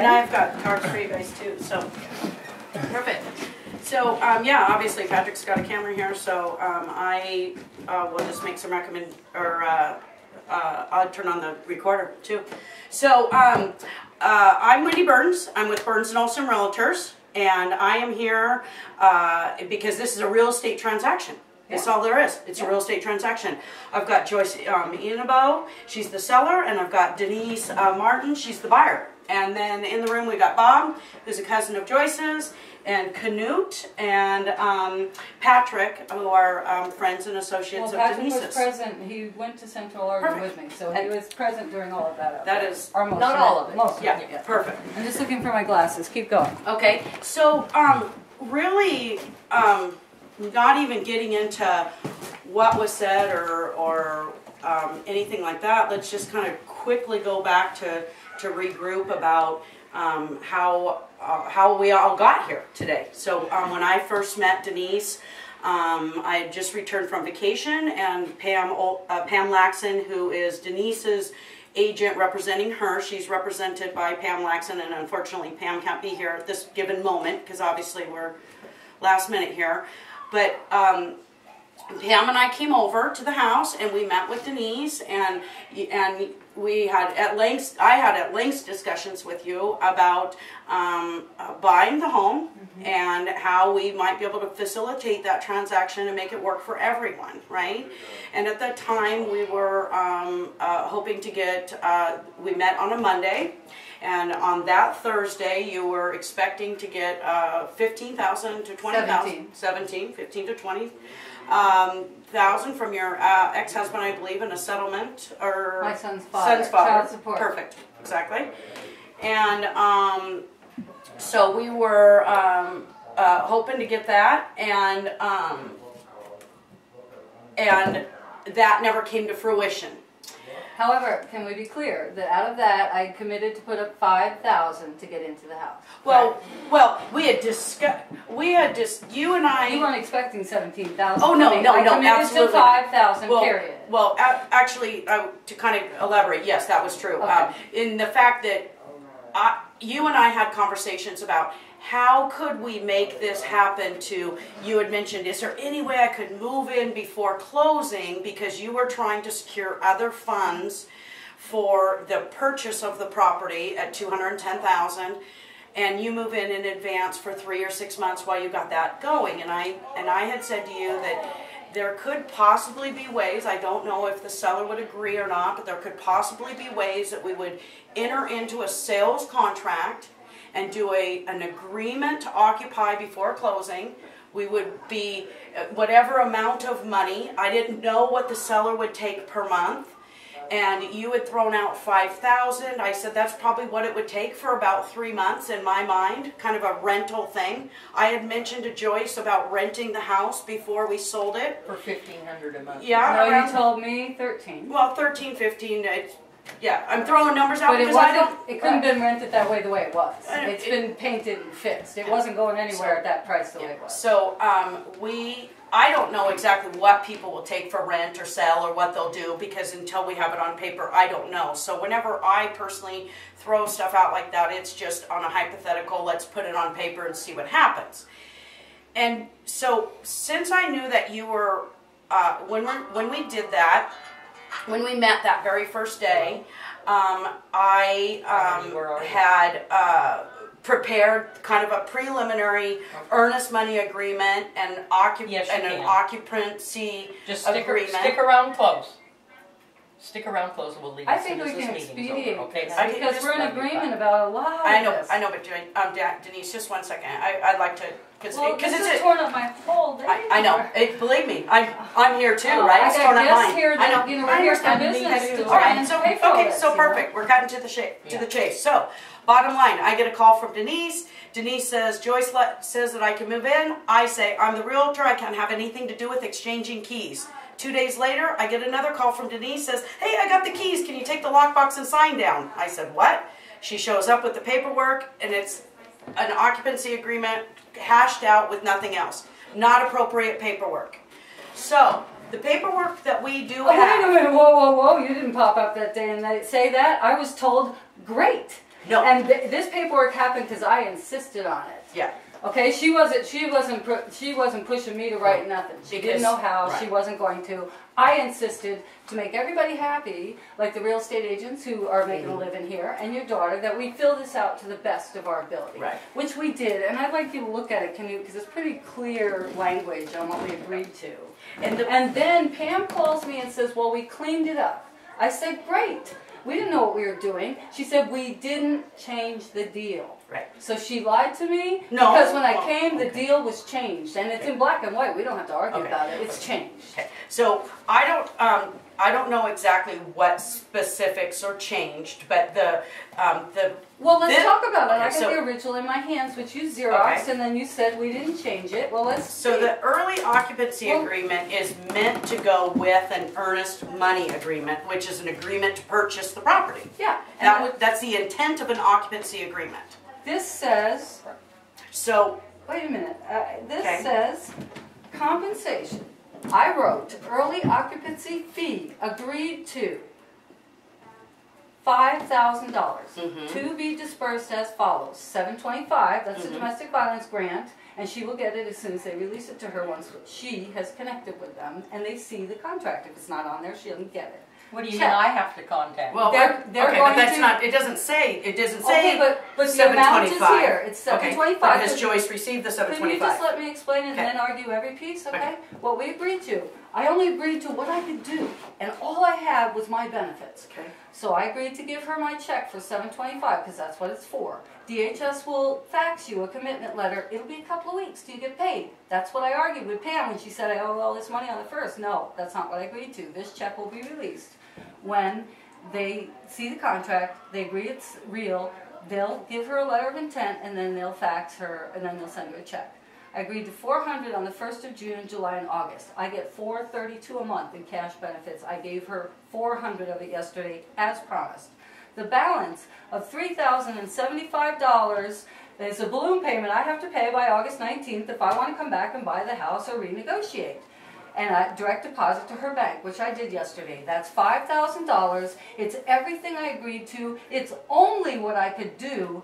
And I've got cards for you guys too, so perfect. So yeah, obviously Patrick's got a camera here, so I will just make some I'll turn on the recorder too. So I'm Wendy Burns. I'm with Burns & Olson Realtors, and I am here because this is a real estate transaction. That's all there is. It's a real estate transaction. I've got Joyce Inabo, she's the seller, and I've got Denise Martin, she's the buyer. And then in the room we got Bob, who's a cousin of Joyce's, and Canute, and Patrick, who are friends and associates of Denise's. Patrick was present. He went to Central Oregon with me, so he was present during all of that. That is, or most not all of it. Most yeah, of it, yeah, perfect. I'm just looking for my glasses. Keep going. Okay, so really, not even getting into what was said or anything like that. Let's just kind of quickly go back to regroup about how we all got here today. So when I first met Denise, I had just returned from vacation, and Pam Laxon, who is Denise's agent representing her, she's represented by Pam Laxon, and unfortunately Pam can't be here at this given moment because obviously we're last minute here. But Pam and I came over to the house and we met with Denise, and we had I had at length discussions with you about buying the home and how we might be able to facilitate that transaction and make it work for everyone, right? And at that time we were hoping to get, we met on a Monday, and on that Thursday you were expecting to get 15,000 to 20,000, 15 to 20. $1,000 from your ex-husband, I believe, in a settlement, or my son's father. Child support. Perfect, exactly. And so we were hoping to get that, and that never came to fruition. However, can we be clear that out of that, I committed to put up $5,000 to get into the house? Well, we had discussed. You and I. You weren't expecting $17,000. Oh no, no, I committed absolutely. to $5,000. Period. Well, actually, to kind of elaborate, yes, that was true. Okay. In the fact that you and I had conversations about how could we make this happen. You had mentioned, is there any way I could move in before closing, because you were trying to secure other funds for the purchase of the property at $210,000, and you move in advance for 3 or 6 months while you got that going. And I had said to you that there could possibly be ways, I don't know if the seller would agree or not, but there could possibly be ways that we would enter into a sales contract and do an agreement to occupy before closing. We would be whatever amount of money. I didn't know what the seller would take per month, and you had thrown out $5,000. I said that's probably what it would take for about 3 months in my mind, kind of a rental thing. I had mentioned to Joyce about renting the house before we sold it for $1,500 a month. Yeah, no, you told me 13. Well, 13, 15. Yeah, I'm throwing numbers out, but because I don't. It couldn't have been rented that way the way it was. It's been painted and fixed. It wasn't going anywhere at that price the way it was. So I don't know exactly what people will take for rent or sell or what they'll do, because until we have it on paper, I don't know. So whenever I personally throw stuff out like that, it's just on a hypothetical. Let's put it on paper and see what happens. And so since I knew that you were when we did that. When we met that very first day, I had prepared kind of a preliminary earnest money agreement and an occupancy agreement. Stick around close. Stick around close, and we'll leave. I think we can expedite because we're in agreement about a lot of this. I know, but Denise, just 1 second. I'd like to, because this has torn up my whole day. I know. Believe me, I'm here too, right? It's torn up mine. I know. We're here for business to try and pay for this. So perfect. We're cutting to the chase. So, bottom line, I get a call from Denise. Denise says, Joyce says that I can move in. I say, I'm the realtor. I can't have anything to do with exchanging keys. 2 days later, I get another call from Denise, says, hey, I got the keys. Can you take the lockbox and sign down? I said, what? She shows up with the paperwork, and it's an occupancy agreement hashed out with nothing else. Not appropriate paperwork. So, the paperwork that we do have... Wait a minute. Whoa, whoa, whoa. You didn't pop up that day and say that. I was told, great. No. And this paperwork happened because I insisted on it. Yeah. Okay, she wasn't pushing me to write nothing. She didn't know how. Right. She wasn't going to. I insisted to make everybody happy, like the real estate agents who are making a living here, and your daughter, that we fill this out to the best of our ability. Right. Which we did, and I'd like you to look at it, Canute, because it's pretty clear language on what we agreed to. And then Pam calls me and says, well, we cleaned it up. I said, great. We didn't know what we were doing. She said, we didn't change the deal. Right. So she lied to me? No. Because when I came, the deal was changed. And it's in black and white. We don't have to argue about it. It's changed. Okay. So I don't know exactly what specifics are changed, but Well, let's talk about it. Okay, I got so- the original in my hands, which you Xeroxed, Okay. and then you said we didn't change it. Well, let's So see. the early occupancy agreement is meant to go with an earnest money agreement, which is an agreement to purchase the property. Yeah. And That's the intent of an occupancy agreement. this says, So, wait a minute. This Okay. says compensation. I wrote early occupancy fee agreed to $5,000 to be dispersed as follows. $725, that's a domestic violence grant, and she will get it as soon as they release it to her once she has connected with them and they see the contract. If it's not on there, she doesn't get it. What do you Check. mean I have to contact? well, They're okay, going but that's to- not. It doesn't say. Okay, but the amount is here. It's $725. Okay. Has Joyce received the Could you $725? just let me explain it and Okay. then argue every piece, okay? Okay. What we agreed to. I only agreed to what I could do, and all I had was my benefits. Okay. So I agreed to give her my check for $725 because that's what it's for. DHS will fax you a commitment letter. It'll be a couple of weeks till you get paid. That's what I argued with Pam when she said I owe all this money on the 1st. No, that's not what I agreed to. This check will be released when they see the contract, they agree it's real, they'll give her a letter of intent, and then they'll fax her, and then they'll send her a check. I agreed to $400 on the 1st of June, July, and August. I get $432 a month in cash benefits. I gave her $400 of it yesterday, as promised. The balance of $3,075 is a balloon payment I have to pay by August 19th if I want to come back and buy the house or renegotiate. And I direct deposit to her bank, which I did yesterday. That's $5,000. It's everything I agreed to. It's only what I could do.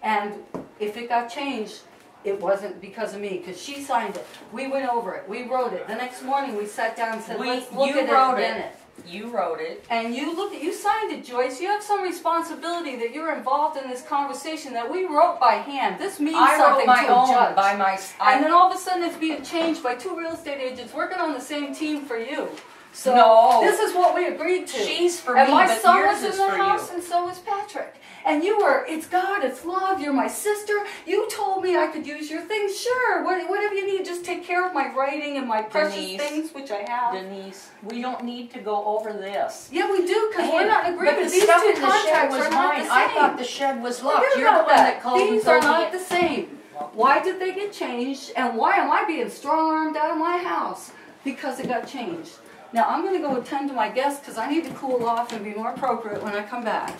And if it got changed, it wasn't because of me, because she signed it. We went over it. We wrote it. The next morning we sat down and said, let's look at it again. You wrote it. And you signed it, Joyce. You have some responsibility that you're involved in this conversation that we wrote by hand. This means I something wrote my to a own judge. by my. And then all of a sudden it's being changed by 2 real estate agents working on the same team for you. So No. this is what we agreed to. She's for and me, my but son yours was in is the for house, you. and so was Patrick. And you were, it's God, it's love, you're my sister. You told me I could use your things. Sure, whatever you need, just take care of my writing and my precious Denise. things, which I have. Denise, we don't need to go over this. Yeah, we do, because we're not in But agreement. the These stuff two in the shed contracts was are not mine. the same. I thought the shed was locked. Forget You're the about one that called and These are told me not the same. Why did they get changed, and why am I being strong-armed out of my house? Because it got changed. Now, I'm going to go attend to my guests because I need to cool off and be more appropriate when I come back.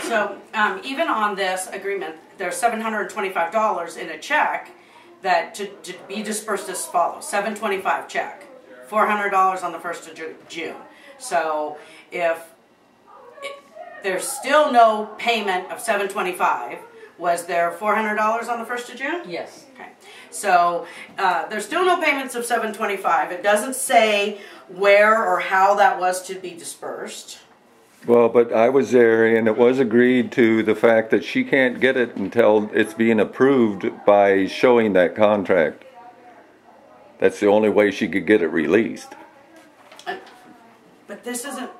So even on this agreement, there's $725 in a check that to be dispersed as follows: $725 check, $400 on the 1st of June. So if there's still no payment of $725, was there $400 on the 1st of June? Yes. Okay. So there's still no payments of $725. It doesn't say where or how that was to be dispersed. Well, but I was there, and it was agreed to the fact that she can't get it until it's being approved by showing that contract. That's the only way she could get it released. But this isn't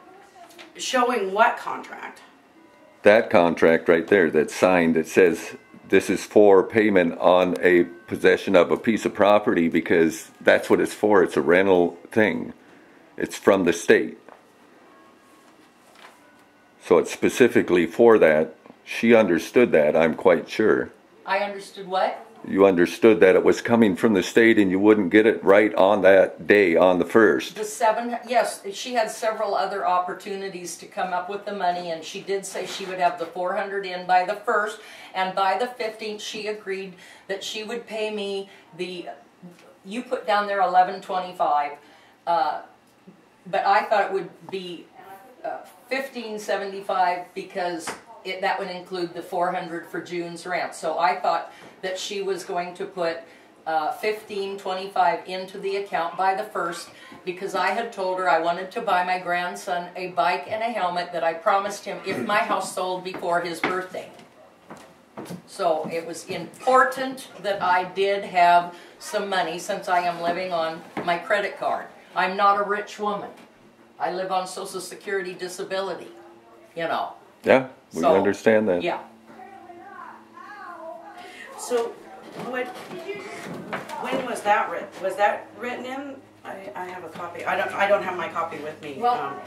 showing what contract? That contract right there that's signed, it says this is for payment on a possession of a piece of property, because that's what it's for. It's a rental thing. It's from the state. So it's specifically for that. She understood that, I'm quite sure. I understood what? You understood that it was coming from the state and you wouldn't get it right on that day, on the 1st. Yes, she had several other opportunities to come up with the money, and she did say she would have the $400 in by the 1st, and by the 15th she agreed that she would pay me you put down there $11.25, but I thought it would be $1,575 because that would include the $400 for June's rent. So I thought that she was going to put $1,525 into the account by the 1st because I had told her I wanted to buy my grandson a bike and a helmet that I promised him if my house sold before his birthday. So it was important that I did have some money since I am living on my credit card. I'm not a rich woman. I live on Social Security disability, you know. Yeah, we understand that. Yeah. So, when was that written? Was that written in? I have a copy. I don't have my copy with me. Well,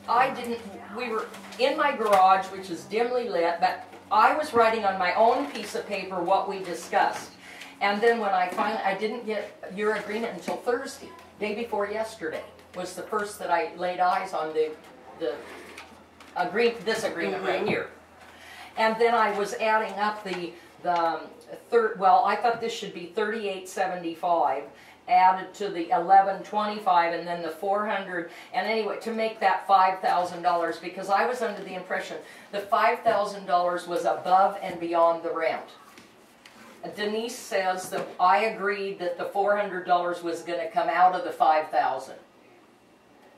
I didn't. We were in my garage, which is dimly lit, but I was writing on my own piece of paper what we discussed. And then when I didn't get your agreement until Thursday, day before yesterday, was the first that I laid eyes on this agreement right here. And then I was adding up the third. Well, I thought this should be $38.75 added to the $11.25 and then the $400. And anyway, to make that $5,000 because I was under the impression the $5,000 was above and beyond the rent. Denise says that I agreed that the $400 was going to come out of the $5,000.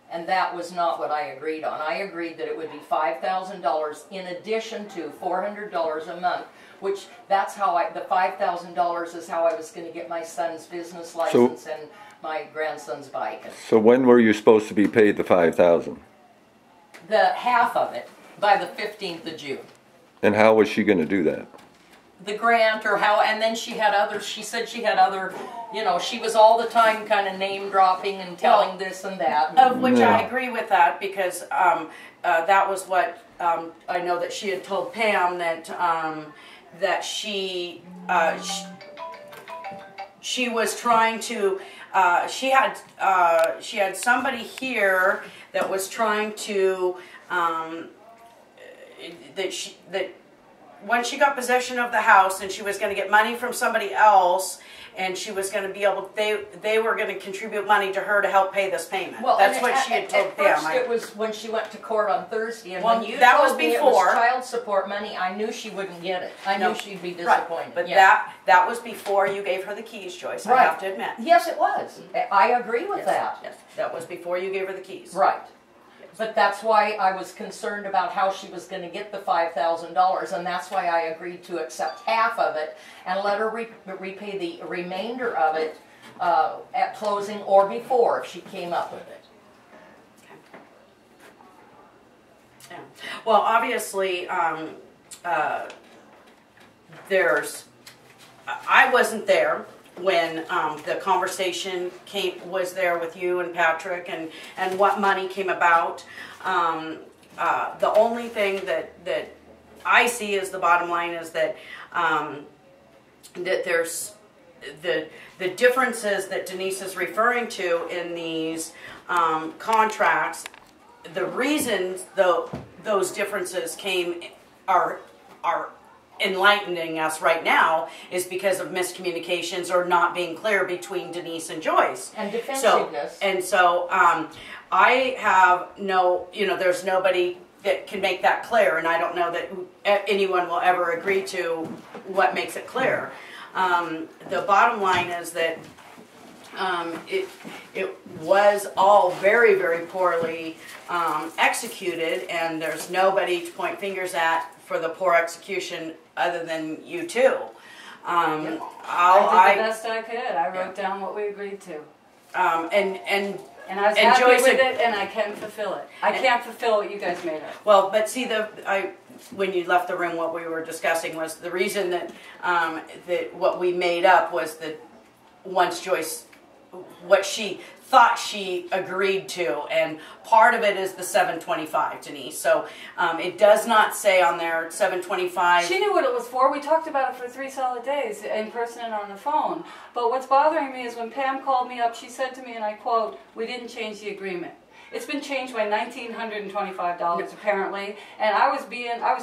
And that was not what I agreed on. I agreed that it would be $5,000 in addition to $400 a month, which that's how the $5,000 is how I was going to get my son's business license and my grandson's bike. So when were you supposed to be paid the $5,000? The half of it by the 15th of June. And how was she going to do that? The grant or how, and then she had others, she said she had other, you know, she was all the time kind of name dropping and telling this and that. Of which I agree with that because that was what I know that she had told Pam that she was trying to, she had somebody here that was trying to, that once she got possession of the house and she was going to get money from somebody else and she was going to be able, they were going to contribute money to her to help pay this payment. Well, that's what she had told Pam. At first it was when she went to court on Thursday and well, when you that told was me before. It was child support money, I knew she wouldn't get it. I knew she'd be disappointed. Right. But yeah. that was before you gave her the keys, Joyce, I have to admit. Yes, it was. I agree with that. Yes, that was before you gave her the keys. Right. But that's why I was concerned about how she was going to get the $5,000, and that's why I agreed to accept half of it and let her repay the remainder of it at closing or before if she came up with it. Okay. Yeah. Well, obviously, I wasn't there when the conversation was there with you and Patrick and what money came about. The only thing that I see as the bottom line is that that there's the differences that Denise is referring to in these contracts. The reasons those differences are enlightening us right now is because of miscommunications or not being clear between Denise and Joyce. And defensiveness. So I have there's nobody that can make that clear, and I don't know that anyone will ever agree to what makes it clear. The bottom line is that it was all very, very poorly executed, and there's nobody to point fingers at for the poor execution other than you two. I did the best I could. I wrote down what we agreed to. And I was happy with it, and I can fulfill it. I can't fulfill what you guys made up. Well, but see, when you left the room, what we were discussing was the reason that what we made up was that once Joyce, what she thought she agreed to, and part of it is the $725, Denise. So it does not say on there $725. She knew what it was for. We talked about it for 3 solid days in person and on the phone. But what's bothering me is when Pam called me up, she said to me, and I quote, "We didn't change the agreement. It's been changed by $1,925 apparently, and I was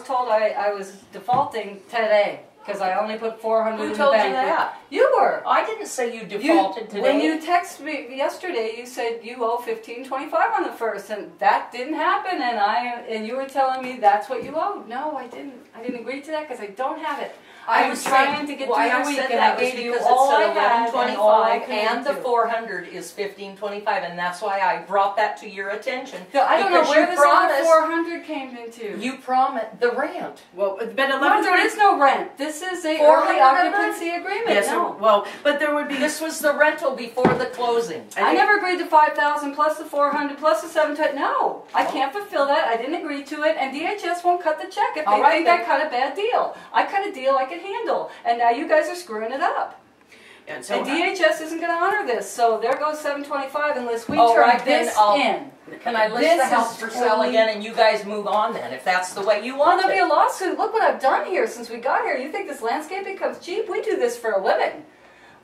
told I was defaulting today." because I only put 400 in Who the told you bank. that? You were. I didn't say you defaulted today. When you texted me yesterday, you said you owe $15.25 on the first, and that didn't happen. And you were telling me that's what you owed. No, I didn't. I didn't agree to that because I don't have it. I was trying to get through the week, and I gave you all I had and all I could and the do. 400 is $15.25, and that's why I brought that to your attention. No, I don't know because where you this other promised- 400 came into. You promised the rent. Well, but No, 11:30. there is no rent. This is a 400 early occupancy agreement. Yes. No. Well, but there would be. This was the rental before the closing. I never agreed to 5,000 plus the 400 plus the 720. No, I can't fulfill that. I didn't agree to it, and DHS won't cut the check if they All right, think I then. cut a bad deal. I cut a deal I could handle, and now you guys are screwing it up. And so And DHS isn't going to honor this, so there goes 725 unless we All turn right, then this I'll- in. Can I list This the house is for sale totally- again, and you guys move on then, if that's the way you Well, want there'll be a it? lawsuit. Look what I've done here since we got here. You think this landscaping comes cheap? We do this for a living.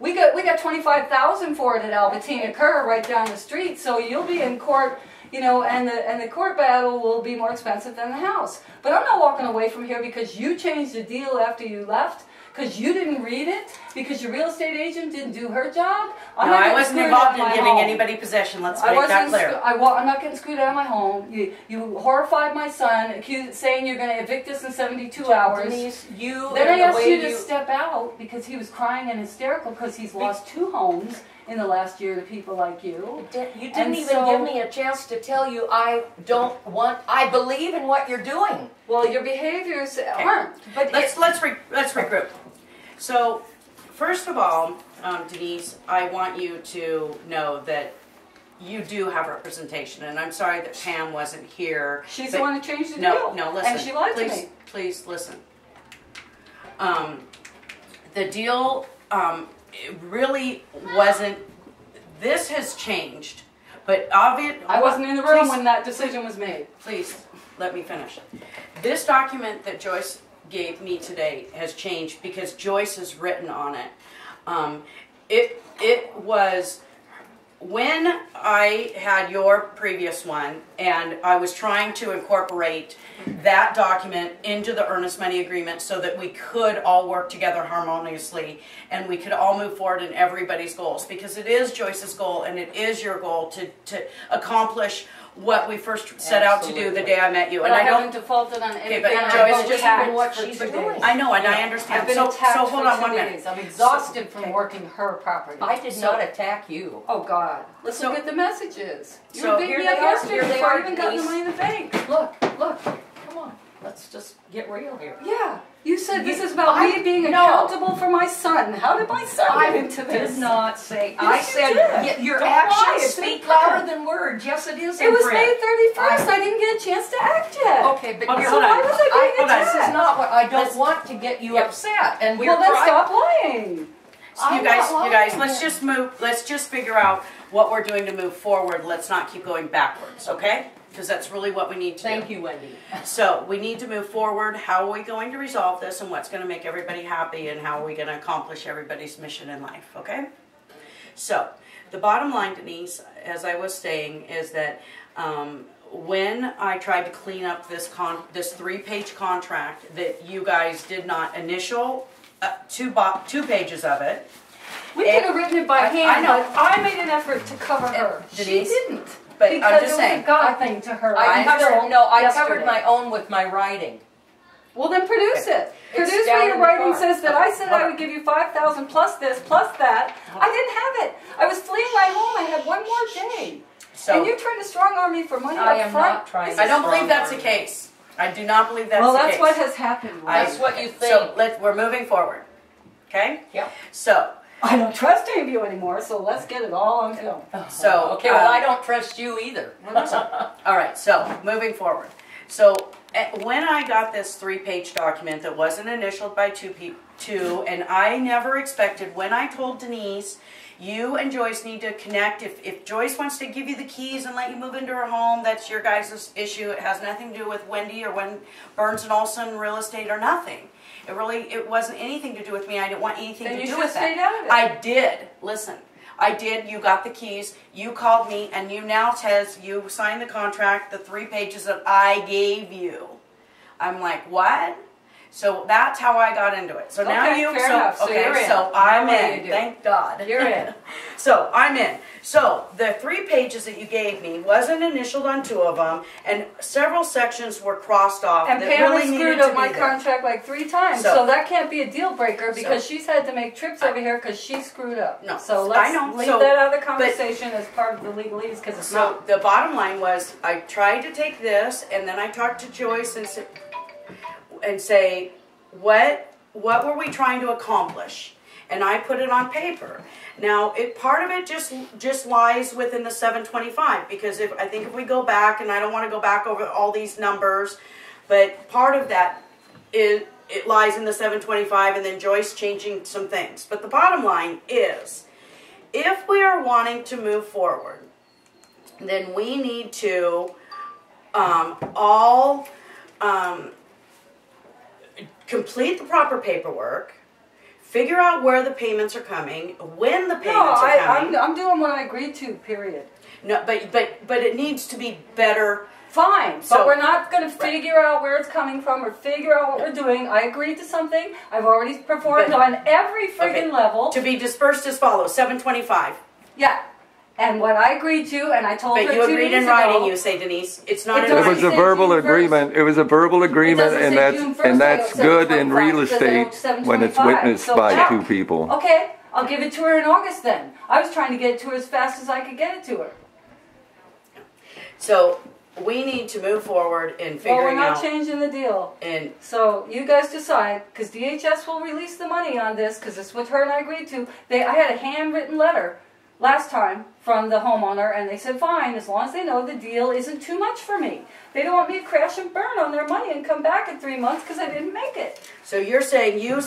We got 25,000 for it at Albertina Kerr right down the street. So you'll be in court, you know, and the court battle will be more expensive than the house. But I'm not walking away from here because you changed the deal after you left. Because you didn't read it, because your real estate agent didn't do her job. no, not I getting wasn't screwed involved out of in my giving home. anybody possession. Let's I make that wasn't. clear. I'm not getting screwed out of my home. You horrified my son, saying you're going to evict us in 72 hours. Denise, you Then I and the asked way you to step out because he was crying and hysterical because he's lost 2 homes in the last year to people like you. You didn't And even so- give me a chance to tell you I believe in what you're doing. Well, your behaviors aren't. But Let's regroup. So, first of all, Denise, I want you to know that you do have representation, and I'm sorry that Pam wasn't here. she's but- the one who changed the No, deal. no, listen. And she lied please, to me. Please listen. The deal it really wasn't. This has changed, but obviously I wasn't in the room when that decision was made. Please let me finish. This document that Joyce gave me today has changed because Joyce has written on it. It was when I had your previous one, and I was trying to incorporate that document into the earnest money agreement so that we could all work together harmoniously and we could all move forward in everybody's goals, because it is Joyce's goal and it is your goal to accomplish what we first set out to do the day I met you. But And I I haven't don't. defaulted on anything. but I've Joyce, been just attacked even what for she's 2 doing. days. I know, and I understand. I've been so attacked hold on for 1 2 minute. days. I'm exhausted from okay. working her property. I did So- not attack you. Oh God! Let's So- look at the messages. You so were beating here me up they are, yesterday here they before I are, even got the Denise. money in the bank. Look, come on. Let's just get real here. Yeah, you said this You- is about me being no. accountable for my son. How did my son I get into this? did not say. Yes, I you said did. your Don't lie, actions it's in speak print. louder than words. Yes, it is. It in was print. May 31st. I didn't get a chance to act yet. Okay, but Okay, you're hold on. Why was I being hold on. attacked? This is not what I don't Let's- want to get you Yep. upset. And we're Well, then trying. stop lying. You I'm guys, not you guys, lying. let's just move. Let's just figure out what we're doing to move forward. Let's not keep going backwards, okay? Because that's really what we need to do. Thank you, Wendy. So we need to move forward. How are we going to resolve this, and what's going to make everybody happy, and how are we going to accomplish everybody's mission in life, okay? So the bottom line, Denise, as I was saying, is that when I tried to clean up this 3-page contract that you guys did not initial 2 pages of it. We could have written it by hand, I know. but I made an effort to cover her. She Denise, didn't. but I'm because just it saying, was a God thing to her. I until covered yesterday. my own with my writing. Well, then produce it. It's Produce down where your in the writing car. says that I said I would give you 5,000 plus this, plus that. I didn't have it. I was fleeing my home. I had 1 more day. so And you're trying to strong arm me for money I up am front. not trying I don't to believe that's the strong arm. case. I do not believe that's Well, the that's case. what has happened. That's what you think. So we're moving forward, okay? Yep. So I don't trust any of you anymore, so let's get it all on film. So Okay, well, I don't trust you either. all right, so moving forward. So when I got this 3-page document that wasn't initialed by two, and I never expected, when I told Denise, you and Joyce need to connect. If Joyce wants to give you the keys and let you move into her home, that's your guys' issue. It has nothing to do with Wendy or Burns and Olson real estate or nothing. It wasn't anything to do with me. I didn't want anything Then to you do should with have stayed that. out of it. I did. Listen. I did. You got the keys. You called me, and you now says you signed the contract, the 3 pages that I gave you. I'm like, what? So that's how I got into it. So now Okay, you, fair enough. So okay, you're in. so I'm Now what do in. you do? Thank God. You're in. So I'm in. So the 3 pages that you gave me wasn't initialed on 2 of them, and several sections were crossed off. And that Pam really has needed screwed to up be my there. contract like 3 times, So- so that can't be a deal breaker because So- she's had to make trips over here because she screwed up. No, So I let's know. leave So- that out of the but- conversation as part of the legalese because it's So not. the bottom line was, I tried to take this, and then I talked to Joyce and say, what were we trying to accomplish? And I put it on paper. Now, part of it just lies within the 725, because I think if we go back, and I don't want to go back over all these numbers, but part of that is it lies in the 725, and then Joyce changing some things. But the bottom line is, if we are wanting to move forward, then we need to all complete the proper paperwork, figure out where the payments are coming, when the payments are coming. I'm doing what I agreed to, period. No, but it needs to be better. Fine, So- but we're not going to figure out where it's coming from or figure out what we're doing. I agreed to something. I've already performed But- on every friggin' Okay. level. To be dispersed as follows: 725. Yeah. And what I agreed to, and I told her But you 2 agreed days in writing. ago, You say, Denise, it's not It in It doesn't was writing. a say verbal June 1st. agreement. It was a verbal agreement, doesn't and say that's June 1st, and that's it good says in real 725, estate when it's 725. witnessed So by yeah. 2 people. Okay, I'll give it to her in August then. I was trying to get it to her as fast as I could get it to her. So we need to move forward in Well, we're figuring not out. changing the deal. And So you guys decide, because DHS will release the money on this, because it's what her and I agreed to. I had a handwritten letter last time from the homeowner, and they said, fine, as long as they know the deal isn't too much for me. They don't want me to crash and burn on their money and come back in 3 months because I didn't make it. so you're saying you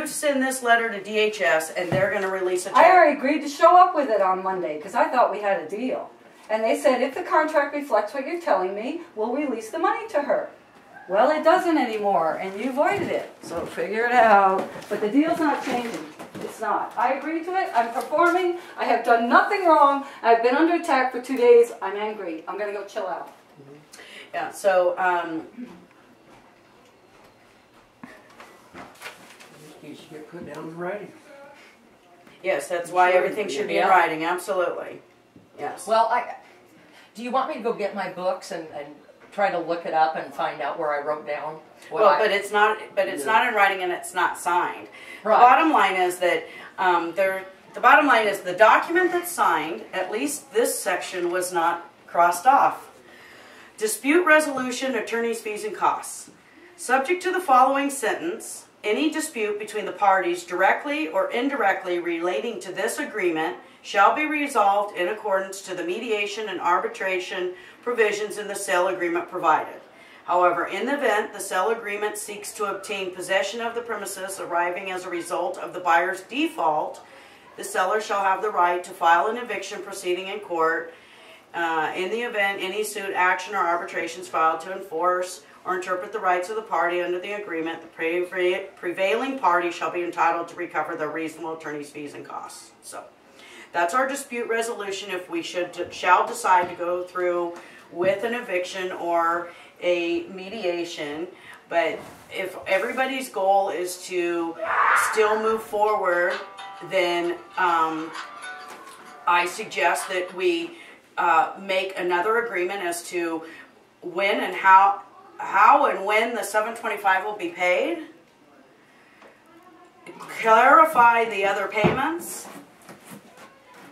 send this letter to DHS, and they're going to release a check. I already agreed to show up with it on Monday because I thought we had a deal. And they said, if the contract reflects what you're telling me, we'll release the money to her. Well, it doesn't anymore, and you voided it. So figure it out. But the deal's not changing. It's not. I agreed to it. I'm performing. I have done nothing wrong. I've been under attack for 2 days. I'm angry. I'm going to go chill out. Yeah. So You should get put down in writing. yes, that's why everything should be in Yeah. writing. Absolutely. Yes. Well, do you want me to go get my books and try to look it up and find out where I wrote down? But it's not. But it's not in writing, and it's not signed. Right. The bottom line is that the bottom line is the document that's signed. At least this section was not crossed off. Dispute resolution, attorney's fees and costs. Subject to the following sentence, any dispute between the parties directly or indirectly relating to this agreement shall be resolved in accordance to the mediation and arbitration provisions in the sale agreement provided. However, in the event the sale agreement seeks to obtain possession of the premises arising as a result of the buyer's default, the seller shall have the right to file an eviction proceeding in court. In the event any suit, action, or arbitration is filed to enforce or interpret the rights of the party under the agreement, the prevailing party shall be entitled to recover the reasonable attorney's fees and costs. So that's our dispute resolution if we shall decide to go through with an eviction or a mediation. But if everybody's goal is to still move forward, then I suggest that we make another agreement as to when and how and when the 725 will be paid. Clarify the other payments,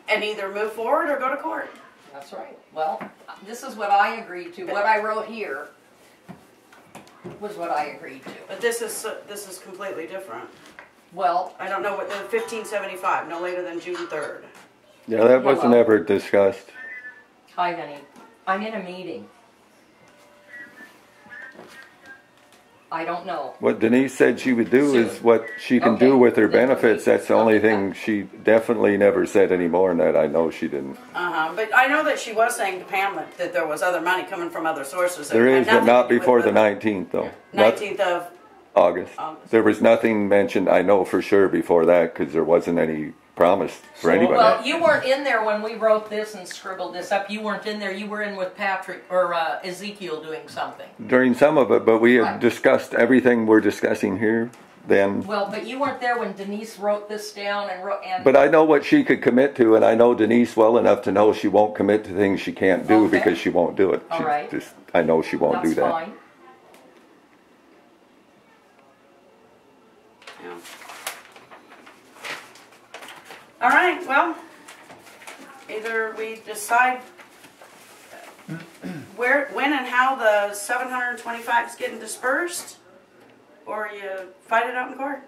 and either move forward or go to court. That's right. Well, this is what I agreed to. What I wrote here was what I agreed to. But this is completely different. Well, I don't know what the 1575, no later than June 3rd. Yeah, that wasn't Hello. ever discussed. hi, honey. I'm in a meeting. I don't know. What Denise said she would do is Soon. what she can Okay. do with her Then benefits. That's the only thing. She definitely never said any more than that. I know she didn't. But I know that she was saying to Pam that there was other money coming from other sources. There It had is, but nothing not to do with before the 19th, though. 19th of August. August. There was nothing mentioned, I know for sure before that, because there wasn't any promise for anybody. Well, you weren't in there when we wrote this and scribbled this up. You weren't in there. You were in with Patrick or Ezekiel doing something. During some of it, but we have Right. discussed everything we're discussing here then. Well, but you weren't there when Denise wrote this down and wrote. And But I know what she could commit to, and I know Denise well enough to know she won't commit to things she can't do Okay. because she won't do it. All She right. just, I know she won't that's do that. fine. Yeah. All right, well, either we decide where, when and how the 725 is getting dispersed, or you fight it out in court.